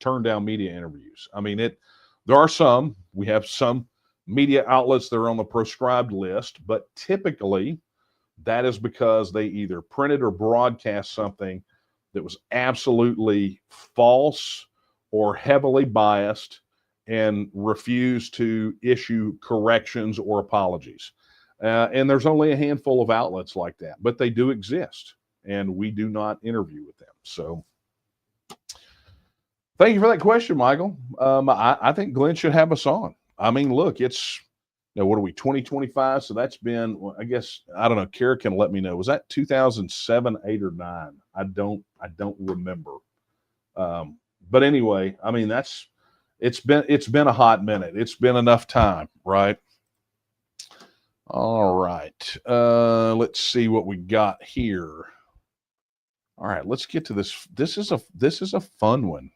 Speaker 2: turn down media interviews. I mean, there are some. We have some media outlets that are on the proscribed list, but typically that is because they either printed or broadcast something that was absolutely false or heavily biased and refused to issue corrections or apologies. And there's only a handful of outlets like that, but they do exist, and we do not interview with them. So thank you for that question, Michael. I think Glenn should have us on. I mean, look, it's, what are we, 2025? So that's been, well, I guess, I don't know. Kara can let me know. Was that 2007, 8, or 9? I don't remember. But anyway, I mean, it's been a hot minute. It's been enough time, right? All right. Let's see what we got here. All right, let's get to this. This is a fun one.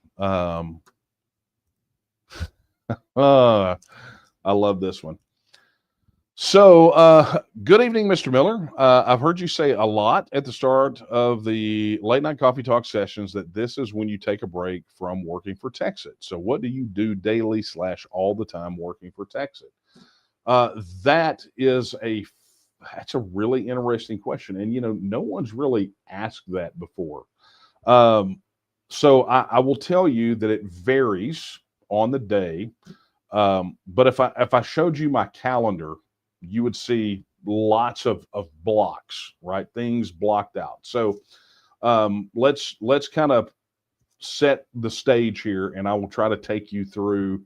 Speaker 2: I love this one. So, good evening, Mr. Miller. I've heard you say a lot at the start of the late night coffee talk sessions that this is when you take a break from working for TEXIT. So what do you do daily / all the time working for TEXIT? That's a really interesting question. And, no one's really asked that before. So I will tell you that it varies on the day. But if I showed you my calendar, you would see lots of blocks, right? Things blocked out. So let's kind of set the stage here, and I will try to take you through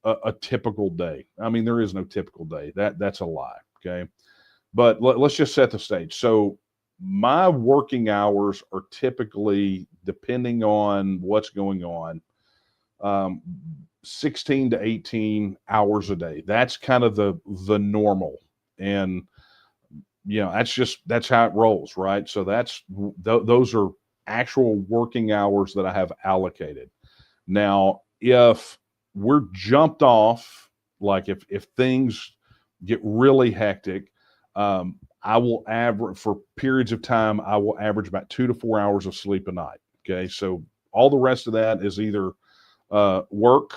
Speaker 2: a typical day. I mean, there is no typical day. That's a lie. Okay. But let's just set the stage. So my working hours are typically, depending on what's going on, 16 to 18 hours a day. That's kind of the normal. And, that's how it rolls, right? So those are actual working hours that I have allocated. Now, if we're jumped off, like if things get really hectic, I will average for periods of time, I will average about 2 to 4 hours of sleep a night. Okay. So all the rest of that is either work,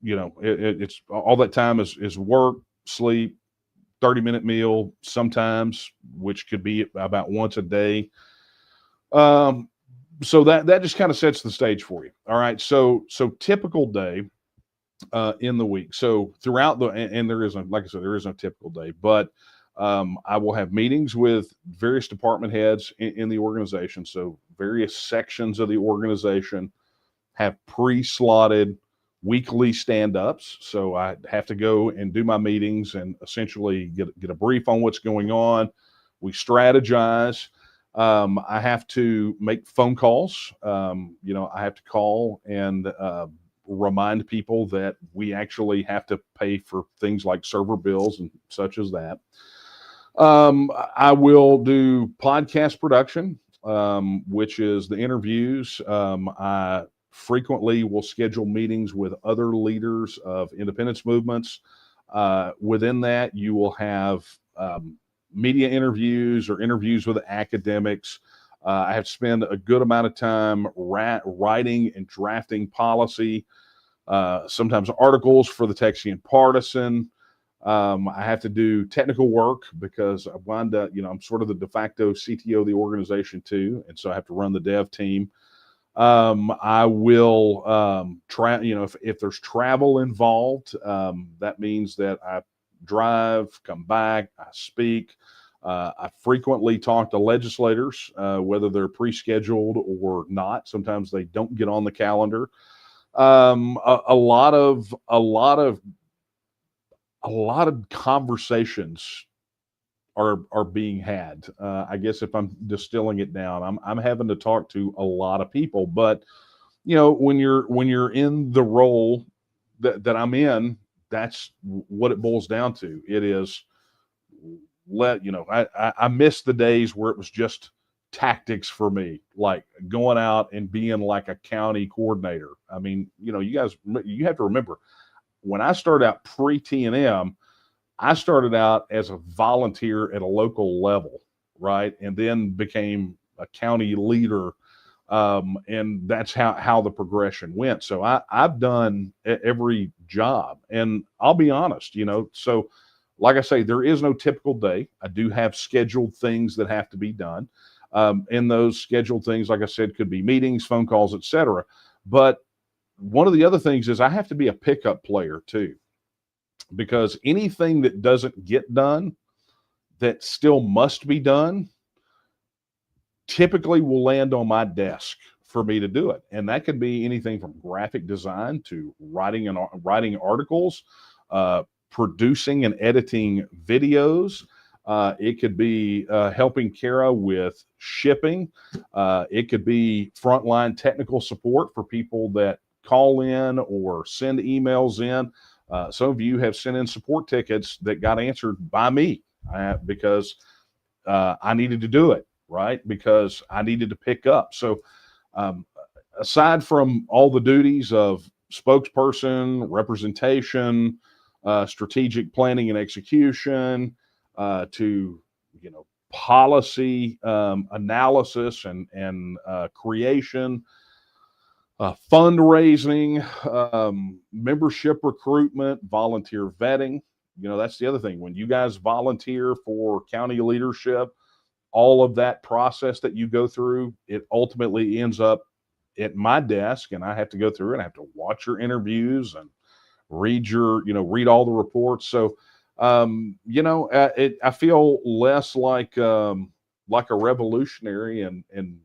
Speaker 2: it's all that time is work, sleep, 30-minute meal sometimes, which could be about once a day. So that just kind of sets the stage for you. All right. So typical day in the week. So throughout and there isn't, like I said, there is no typical day, but I will have meetings with various department heads in the organization. So various sections of the organization have pre-slotted weekly stand-ups. So I have to go and do my meetings and essentially get a brief on what's going on. We strategize. I have to make phone calls. I have to call and remind people that we actually have to pay for things like server bills and such as that. I will do podcast production, which is the interviews. I frequently will schedule meetings with other leaders of independence movements. Within that, you will have media interviews or interviews with academics. I have to spend a good amount of time writing and drafting policy, sometimes articles for the Texian Partisan. I have to do technical work because I wind up, I'm sort of the de facto CTO of the organization too. And so I have to run the dev team. I will try, if there's travel involved, that means that I drive, come back, I speak. I frequently talk to legislators, whether they're pre-scheduled or not. Sometimes they don't get on the calendar. A lot of conversations are being had. I guess if I'm distilling it down, I'm having to talk to a lot of people. But when you're in the role that I'm in, that's what it boils down to. It is I miss the days where it was just tactics for me, like going out and being like a county coordinator. I mean, you have to remember when I started out pre-TNM, I started out as a volunteer at a local level, right? And then became a county leader. And that's how the progression went. So I've done every job, and I'll be honest, so like I say, there is no typical day. I do have scheduled things that have to be done. And those scheduled things, like I said, could be meetings, phone calls, etc. But one of the other things is I have to be a pickup player too, because anything that doesn't get done that still must be done typically will land on my desk for me to do it. And that could be anything from graphic design to writing articles, producing and editing videos. It could be helping Kara with shipping. It could be frontline technical support for people that call in or send emails in. Some of you have sent in support tickets that got answered by me because I needed to do it, right? Because I needed to pick up. So aside from all the duties of spokesperson, representation, strategic planning and execution, to policy analysis and creation, fundraising, membership recruitment, volunteer vetting. That's the other thing. When you guys volunteer for county leadership, all of that process that you go through, it ultimately ends up at my desk, and I have to go through it. I have to watch your interviews and read all the reports. So, I feel less like a revolutionary and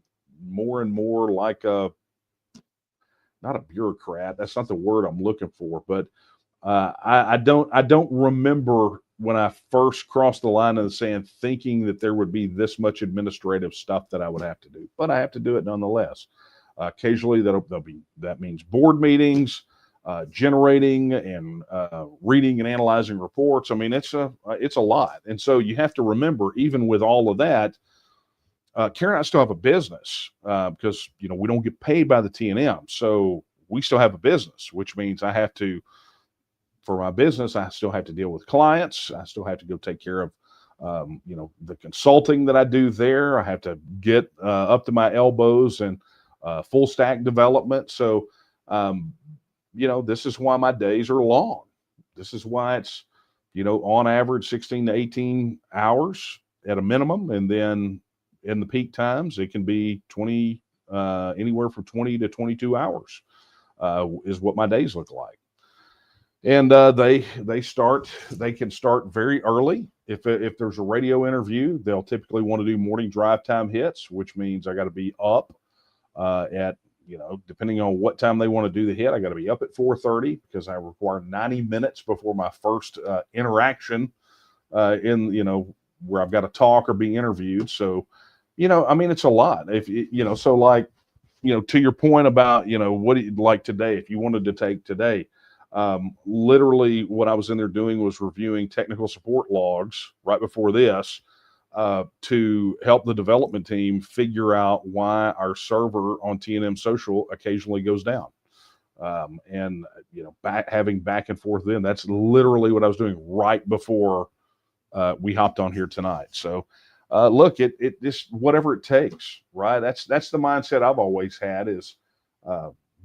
Speaker 2: more like not a bureaucrat. That's not the word I'm looking for, but I don't remember when I first crossed the line in the sand thinking that there would be this much administrative stuff that I would have to do, but I have to do it nonetheless. Occasionally that means board meetings, generating and reading and analyzing reports. I mean, it's a lot. And so you have to remember, even with all of that, Karen and I still have a business because, we don't get paid by the TNM. So we still have a business, which means I have to for my business, I still have to deal with clients. I still have to go take care of, the consulting that I do there. I have to get up to my elbows and full stack development. So, this is why my days are long. This is why it's, on average 16 to 18 hours at a minimum. And then in the peak times, it can be anywhere from 20 to 22 hours is what my days look like. And they can start very early. If there's a radio interview, they'll typically want to do morning drive time hits, which means I got to be up at, depending on what time they want to do the hit, I got to be up at 4:30 because I require 90 minutes before my first interaction where I've got to talk or be interviewed. So, it's a lot. To your point about, what do you like today? If you wanted to take today, literally what I was in there doing was reviewing technical support logs right before this to help the development team figure out why our server on TNM Social occasionally goes down. Having back and forth then, that's literally what I was doing right before we hopped on here tonight. So look, it just whatever it takes, right? That's the mindset I've always had is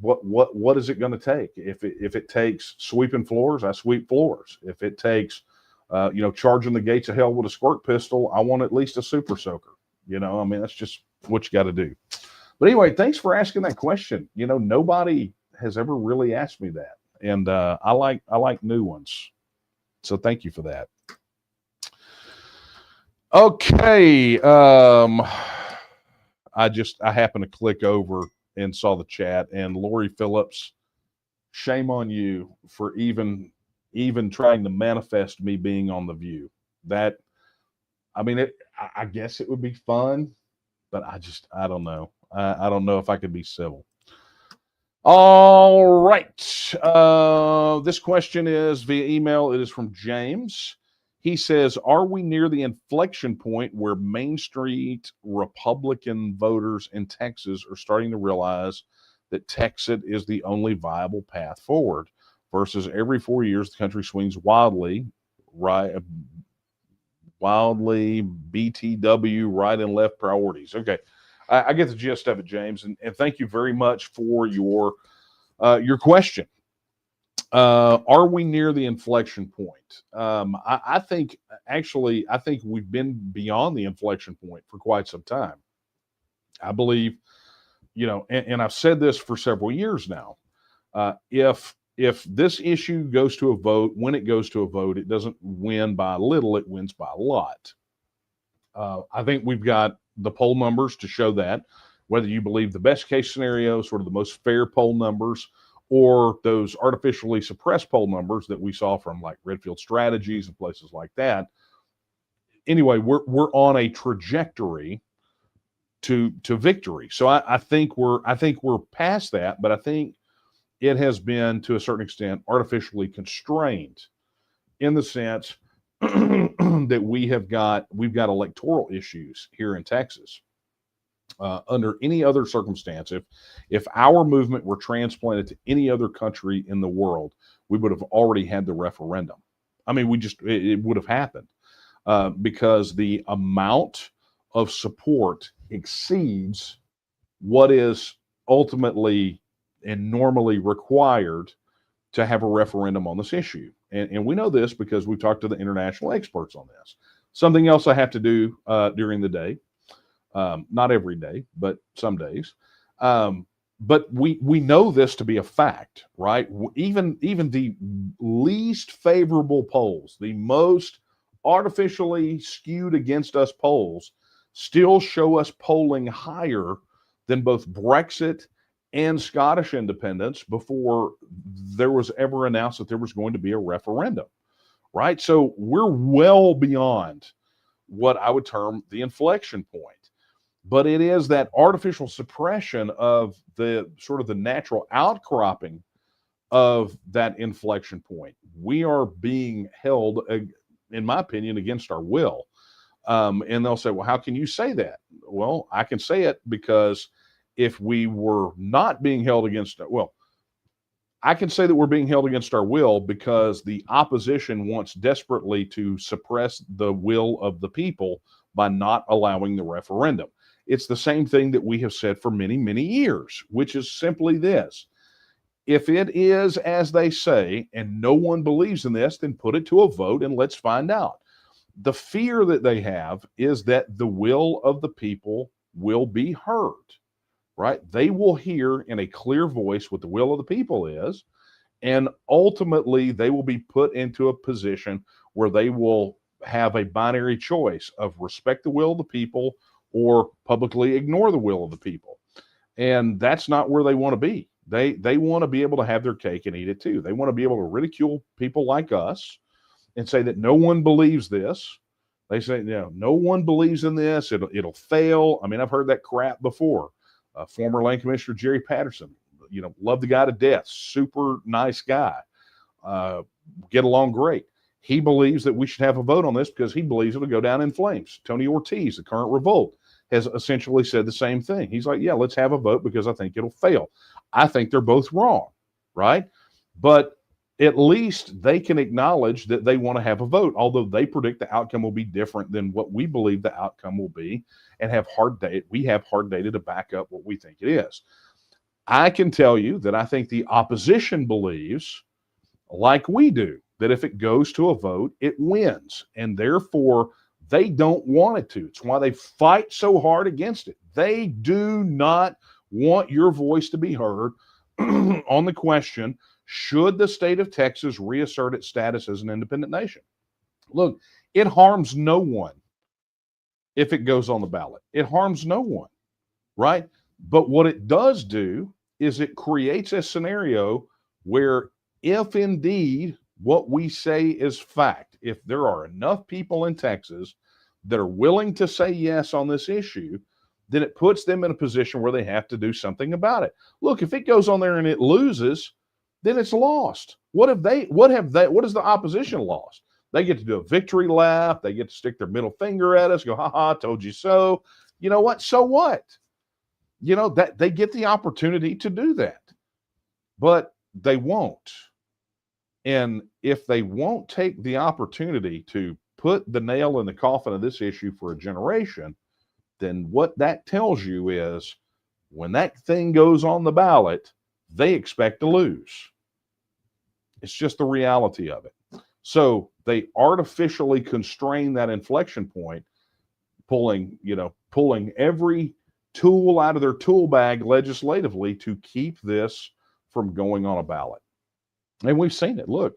Speaker 2: what is it going to take? If it takes sweeping floors, I sweep floors. If it takes charging the gates of hell with a squirt pistol, I want at least a super soaker. That's just what you got to do. But anyway, thanks for asking that question. Nobody has ever really asked me that, and I like new ones. So thank you for that. Okay, I happened to click over and saw the chat, and Lori Phillips, shame on you for even trying to manifest me being on The View. I guess it would be fun, but I don't know. I don't know if I could be civil. All right. This question is via email. It is from James. He says, are we near the inflection point where Main Street Republican voters in Texas are starting to realize that TEXIT is the only viable path forward versus every 4 years the country swings wildly BTW right and left priorities? Okay. I get the gist of it, James, and thank you very much for your question. Are we near the inflection point? I think we've been beyond the inflection point for quite some time. I believe, and I've said this for several years now. If this issue goes to a vote, when it goes to a vote, it doesn't win by a little, it wins by a lot. I think we've got the poll numbers to show that, whether you believe the best case scenario, sort of the most fair poll numbers, or those artificially suppressed poll numbers that we saw from like Redfield Strategies and places like that. Anyway, we're on a trajectory to victory. So I think we're past that, but I think it has been to a certain extent artificially constrained in the sense that we've got electoral issues here in Texas. Under any other circumstance, if our movement were transplanted to any other country in the world, we would have already had the referendum. I mean, it would have happened because the amount of support exceeds what is ultimately and normally required to have a referendum on this issue. And we know this because we've talked to the international experts on this. Something else I have to do during the day. Not every day, but some days. But we know this to be a fact, right? Even the least favorable polls, the most artificially skewed against us polls, still show us polling higher than both Brexit and Scottish independence before there was ever announced that there was going to be a referendum, right? So we're well beyond what I would term the inflection point. But it is that artificial suppression of the sort of the natural outcropping of that inflection point. We are being held, in my opinion, against our will. And they'll say, well, how can you say that? Well, I can say it because if we were not being held against, well, I can say that we're being held against our will because the opposition wants desperately to suppress the will of the people by not allowing the referendum. It's the same thing that we have said for many, many years, which is simply this. If it is as they say, and no one believes in this, then put it to a vote and let's find out. The fear that they have is that the will of the people will be heard, right? They will hear in a clear voice what the will of the people is, and ultimately they will be put into a position where they will have a binary choice of respect the will of the people or publicly ignore the will of the people. And that's not where they want to be. They want to be able to have their cake and eat it too. They want to be able to ridicule people like us and say that no one believes this. They say, no one believes in this. It'll fail. I mean, I've heard that crap before. Former Land Commissioner Jerry Patterson, love the guy to death. Super nice guy. Get along great. He believes that we should have a vote on this because he believes it'll go down in flames. Tony Ortiz, the current revolt, has essentially said the same thing. He's like, yeah, let's have a vote because I think it'll fail. I think they're both wrong, right? But at least they can acknowledge that they want to have a vote, although they predict the outcome will be different than what we believe the outcome will be, and we have hard data to back up what we think it is. I can tell you that I think the opposition believes, like we do, that if it goes to a vote, it wins, and therefore they don't want it to. It's why they fight so hard against it. They do not want your voice to be heard on the question, should the state of Texas reassert its status as an independent nation? Look, it harms no one if it goes on the ballot. It harms no one, right? But what it does do is it creates a scenario where if indeed what we say is fact, if there are enough people in Texas that are willing to say yes on this issue, then it puts them in a position where they have to do something about it. Look, if it goes on there and it loses, then it's lost. What has the opposition lost? They get to do a victory lap. They get to stick their middle finger at us, go, ha ha, told you so. You know what? So what? That they get the opportunity to do that, but they won't. And if they won't take the opportunity to put the nail in the coffin of this issue for a generation, then what that tells you is when that thing goes on the ballot, they expect to lose. It's just the reality of it. So they artificially constrain that inflection point, pulling every tool out of their tool bag legislatively to keep this from going on a ballot. And we've seen it. Look,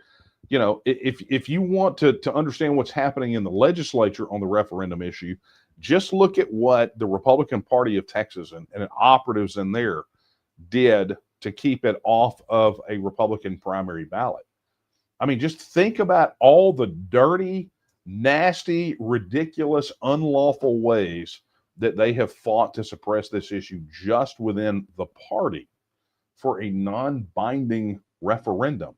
Speaker 2: if you want to understand what's happening in the legislature on the referendum issue, just look at what the Republican Party of Texas and operatives in there did to keep it off of a Republican primary ballot. I mean, just think about all the dirty, nasty, ridiculous, unlawful ways that they have fought to suppress this issue just within the party for a non-binding referendum.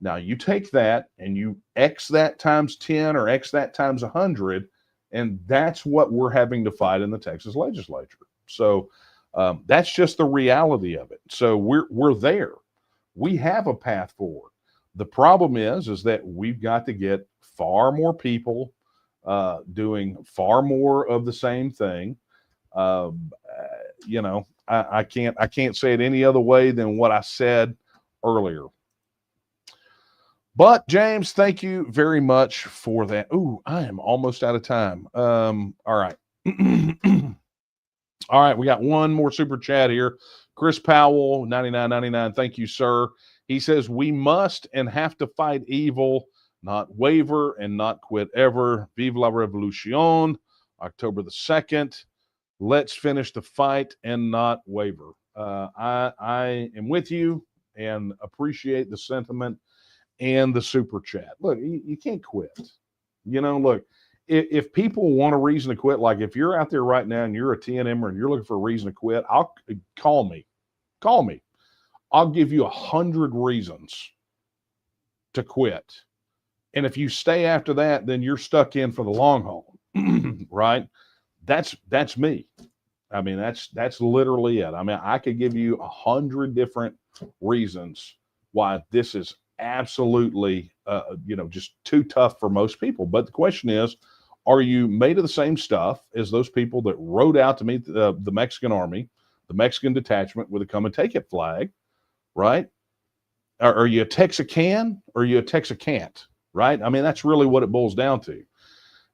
Speaker 2: Now, you take that and you X that times 10 or X that times 100, and that's what we're having to fight in the Texas legislature. So that's just the reality of it. So we're there. We have a path forward. The problem is that we've got to get far more people doing far more of the same thing. I can't say it any other way than what I said earlier. But James, thank you very much for that. Ooh, I am almost out of time. All right. All right, we got one more super chat here. Chris Powell, 99.99. Thank you, sir. He says, we must and have to fight evil, not waver and not quit ever. Vive la revolution, October the 2nd. Let's finish the fight and not waver. I am with you and appreciate the sentiment and the super chat. Look, you can't quit. Look, if people want a reason to quit, like if you're out there right now and you're a TNMer and you're looking for a reason to quit, call me. I'll give you 100 reasons to quit. And if you stay after that, then you're stuck in for the long haul, right? That's me. I mean, that's literally it. I mean, I could give you 100 different reasons why this is absolutely, just too tough for most people. But the question is, are you made of the same stuff as those people that rode out to meet the Mexican army, the Mexican detachment with a come and take it flag, right? Are you a Texican or are you a Texicant, right? I mean, that's really what it boils down to.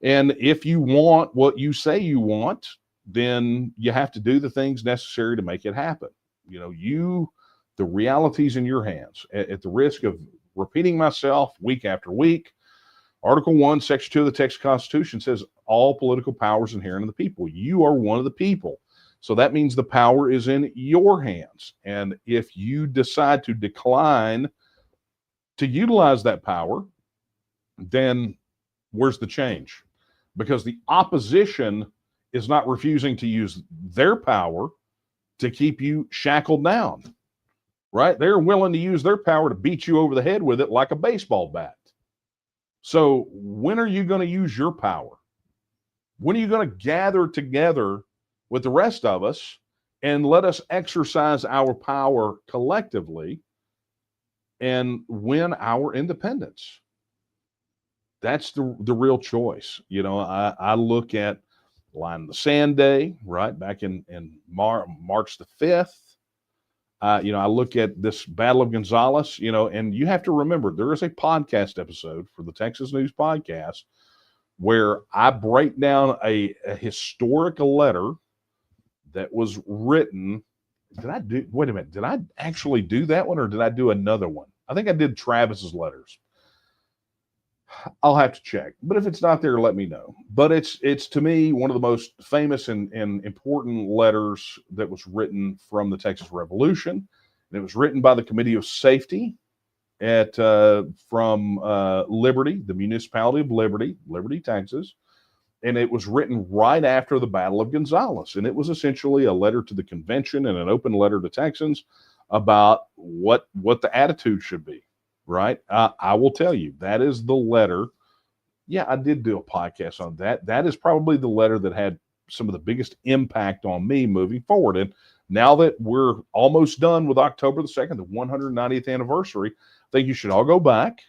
Speaker 2: And if you want what you say you want, then you have to do the things necessary to make it happen. The reality's in your hands. At the risk of repeating myself week after week, Article 1, Section 2 of the Texas Constitution says all political power is inherent in the people. You are one of the people. So that means the power is in your hands. And if you decide to decline to utilize that power, then where's the change? Because the opposition is not refusing to use their power to keep you shackled down, right? They're willing to use their power to beat you over the head with it like a baseball bat. So when are you going to use your power? When are you going to gather together with the rest of us and let us exercise our power collectively and win our independence? That's the real choice. I look at Line in the Sand Day, right, back in March the 5th. I look at this Battle of Gonzales, and you have to remember there is a podcast episode for the Texas News Podcast where I break down a historic letter that was written. Wait a minute, did I actually do that one or did I do another one? I think I did Travis's letters. I'll have to check, but if it's not there, let me know. But it's to me one of the most famous and important letters that was written from the Texas Revolution, and it was written by the Committee of Safety from Liberty, the municipality of Liberty, Texas, and it was written right after the Battle of Gonzales, and it was essentially a letter to the convention and an open letter to Texans about what the attitude should be. Right. I will tell you, that is the letter. Yeah, I did do a podcast on that. That is probably the letter that had some of the biggest impact on me moving forward. And now that we're almost done with October the 2nd, the 190th anniversary, I think you should all go back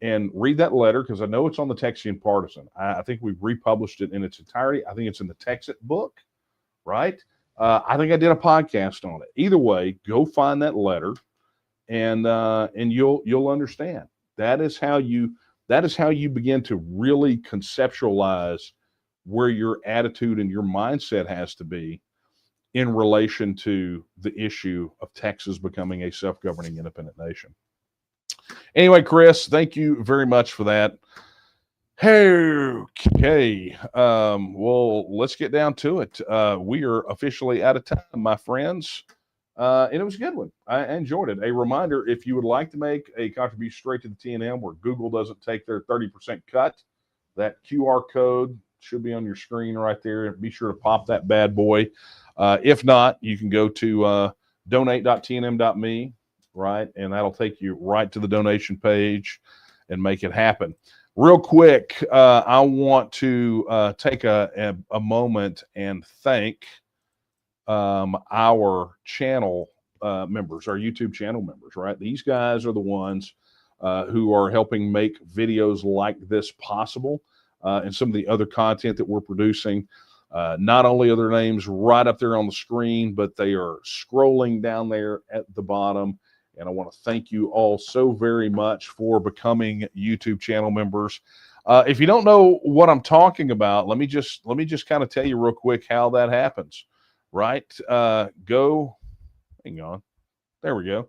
Speaker 2: and read that letter because I know it's on the Texian Partisan. I think we've republished it in its entirety. I think it's in the TEXIT book, right? I think I did a podcast on it. Either way, go find that letter. And you'll understand. That is how you begin to really conceptualize where your attitude and your mindset has to be in relation to the issue of Texas becoming a self-governing independent nation. Anyway, Chris, thank you very much for that. Okay. Well, let's get down to it. We are officially out of time, my friends. And it was a good one. I enjoyed it. A reminder, if you would like to make a contribution straight to the TNM where Google doesn't take their 30% cut, that QR code should be on your screen right there. Be sure to pop that bad boy. If not, you can go to donate.tnm.me, right? And that'll take you right to the donation page and make it happen. Real quick, I want to take a moment and thank our channel members, our YouTube channel members, right? These guys are the ones who are helping make videos like this possible and some of the other content that we're producing. Not only are their names right up there on the screen, but they are scrolling down there at the bottom. And I want to thank you all so very much for becoming YouTube channel members. If you don't know what I'm talking about, let me just kind of tell you real quick how that happens. Right? Hang on. There we go.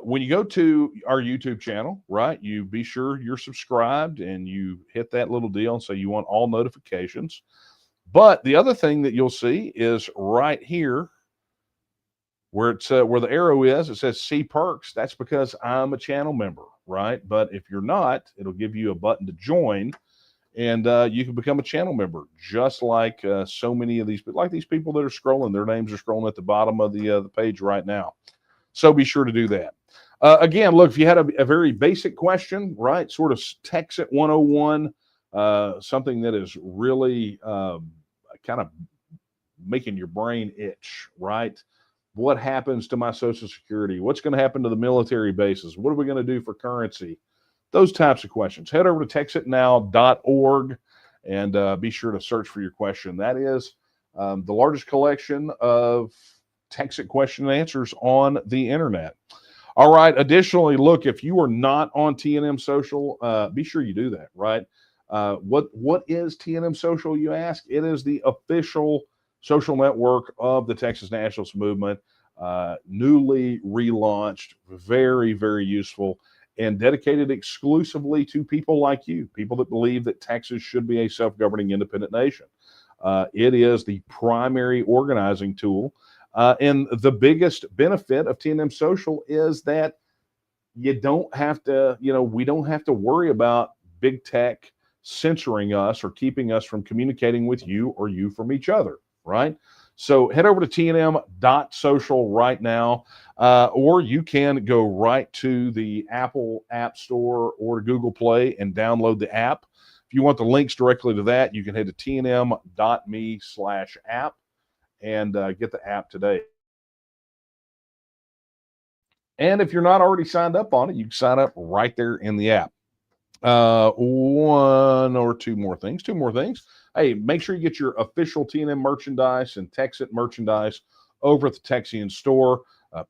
Speaker 2: When you go to our YouTube channel, right, you be sure you're subscribed and you hit that little deal and say you want all notifications. But the other thing that you'll see is right here where it's where the arrow is, it says see perks. That's because I'm a channel member, right? But if you're not, it'll give you a button to join. And you can become a channel member, just like so many of these people that are scrolling. Their names are scrolling at the bottom of the page right now. So be sure to do that. Again, look, if you had a very basic question, right, sort of TEXIT 101, something that is really kind of making your brain itch, right? What happens to my Social Security? What's going to happen to the military bases? What are we going to do for currency? Those types of questions. Head over to TEXITnow.org and be sure to search for your question. That is the largest collection of TEXIT question and answers on the internet. All right. Additionally, look, if you are not on TNM Social, be sure you do that, right? What is TNM Social, you ask? It is the official social network of the Texas Nationalist movement, newly relaunched, very, very useful, and dedicated exclusively to people like you, people that believe that Texas should be a self-governing independent nation. It is the primary organizing tool. And the biggest benefit of TNM Social is that you don't have to, we don't have to worry about big tech censoring us or keeping us from communicating with you or you from each other, right? So head over to tnm.social right now, or you can go right to the Apple App Store or Google Play and download the app. If you want the links directly to that, you can head to tnm.me/app and get the app today. And if you're not already signed up on it, you can sign up right there in the app. One or two more things. Hey, make sure you get your official TNM merchandise and TEXIT merchandise over at the Texian store.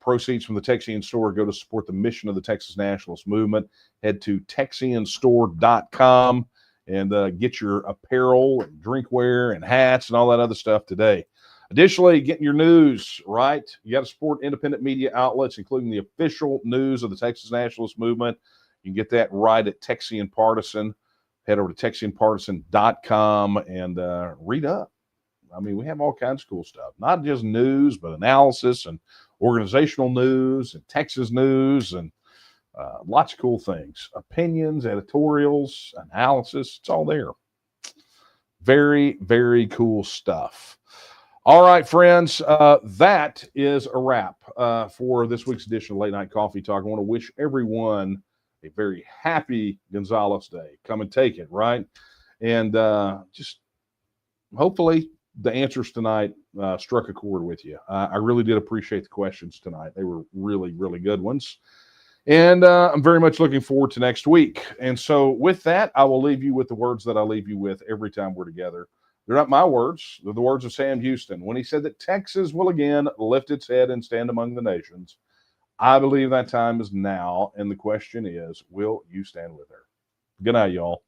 Speaker 2: Proceeds from the Texian store go to support the mission of the Texas Nationalist movement. Head to texianstore.com and get your apparel and drinkware and hats and all that other stuff today. Additionally, getting your news right. You got to support independent media outlets, including the official news of the Texas Nationalist movement. You can get that right at Texian Partisan. Head over to texianpartisan.com and read up. I mean, we have all kinds of cool stuff, not just news, but analysis and organizational news and Texas news and lots of cool things. Opinions, editorials, analysis, it's all there. Very, very cool stuff. All right, friends, that is a wrap for this week's edition of Late Night Coffee Talk. I want to wish everyone a very happy Gonzales Day. Come and take it, right? And just hopefully the answers tonight struck a chord with you. I really did appreciate the questions tonight. They were really, really good ones. And I'm very much looking forward to next week. And so with that, I will leave you with the words that I leave you with every time we're together. They're not my words. They're the words of Sam Houston when he said that Texas will again lift its head and stand among the nations. I believe that time is now. And the question is, will you stand with her? Good night, y'all.